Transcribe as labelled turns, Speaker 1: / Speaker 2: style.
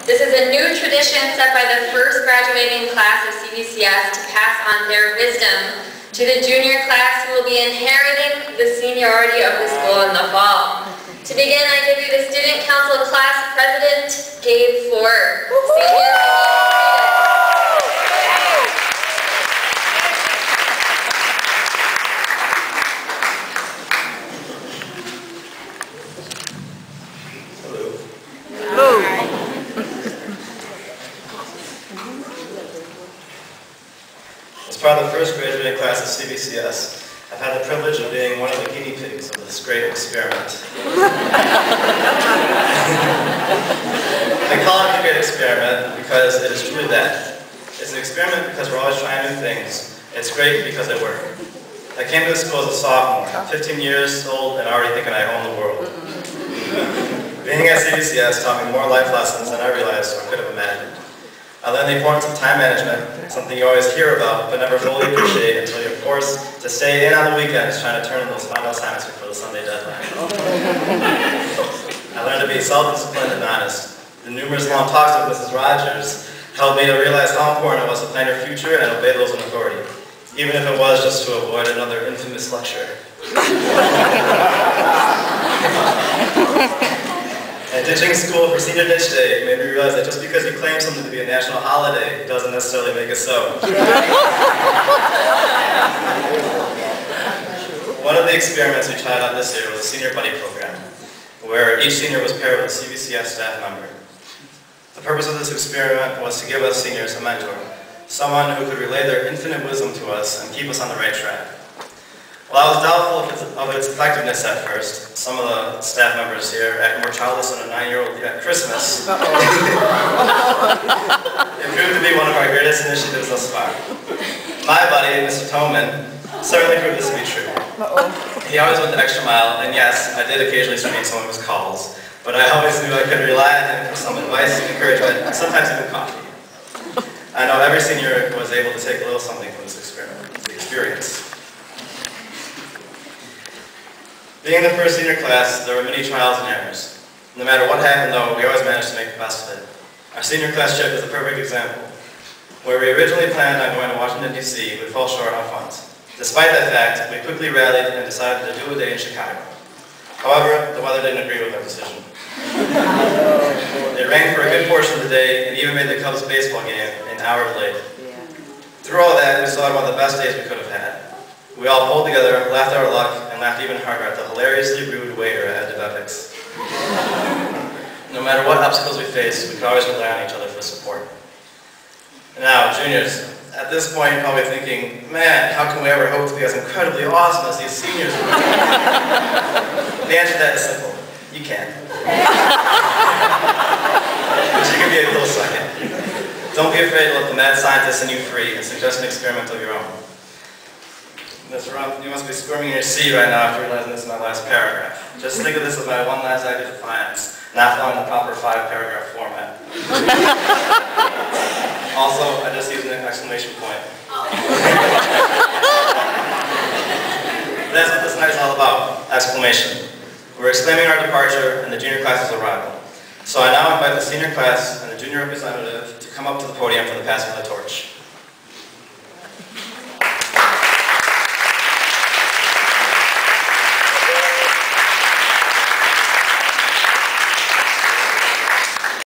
Speaker 1: This is a new tradition set by the first graduating class of CVCS to pass on their wisdom to the junior class who will be inheriting the seniority of the school in the fall. To begin, I give you the Student Council Class President, Gabe Foor.
Speaker 2: As part of the first graduating class of CVCS, I've had the privilege of being one of the guinea pigs of this great experiment. I call it a great experiment because it is truly that. It's an experiment because we're always trying new things. It's great because they work. I came to this school as a sophomore, 15 years old and already thinking I own the world. Being at CVCS taught me more life lessons than I realized or could have imagined. I learned the importance of time management, something you always hear about but never fully appreciate until you're forced to stay in on the weekends trying to turn in those final assignments before the Sunday deadline. I learned to be self-disciplined and honest. The numerous long talks with Mrs. Rogers helped me to realize how important it was to plan your future and obey those in authority, even if it was just to avoid another infamous lecture. And ditching school for senior ditch day made me realize that just because you claim something to be a national holiday doesn't necessarily make it so. One of the experiments we tried out this year was a senior buddy program, where each senior was paired with a CVCS staff member. The purpose of this experiment was to give us seniors a mentor, someone who could relay their infinite wisdom to us and keep us on the right track. While I was doubtful of its effectiveness at first, some of the staff members here acted more childless than a 9-year-old at Christmas. It proved to be one of our greatest initiatives thus far. My buddy, Mr. Toman, certainly proved this to be true. He always went the extra mile, and yes, I did occasionally screen some of his calls, but I always knew I could rely on him for some advice, encouragement, and sometimes even coffee. I know every senior was able to take a little something from this experience. Being the first senior class, there were many trials and errors. No matter what happened though, we always managed to make the best of it. Our senior class trip is a perfect example. Where we originally planned on going to Washington, D.C., we fell short on funds. Despite that fact, we quickly rallied and decided to do a day in Chicago. However, the weather didn't agree with our decision. It rained for a good portion of the day and even made the Cubs baseball game an hour delayed. Through all that, we still had one of the best days we could have had. We all pulled together, laughed our luck, and laughed even harder at the hilariously rude waiter at Devetics. No matter what obstacles we faced, we could always rely on each other for support. And now, juniors, at this point you're probably thinking, man, how can we ever hope to be as incredibly awesome as these seniors were? The answer to that is simple. You can. But you can be a little second. Don't be afraid to let the mad scientist in you free and suggest an experiment of your own. Mr. Rumpf, you must be squirming in your seat right now after realizing this is my last paragraph. Just think of this as my one last act of defiance, not following the proper 5-paragraph format. Also, I just used an exclamation point. That's what this night is all about, exclamation. We're exclaiming our departure and the junior class's arrival. So I now invite the senior class and the junior representative to come up to the podium for the passing of the torch.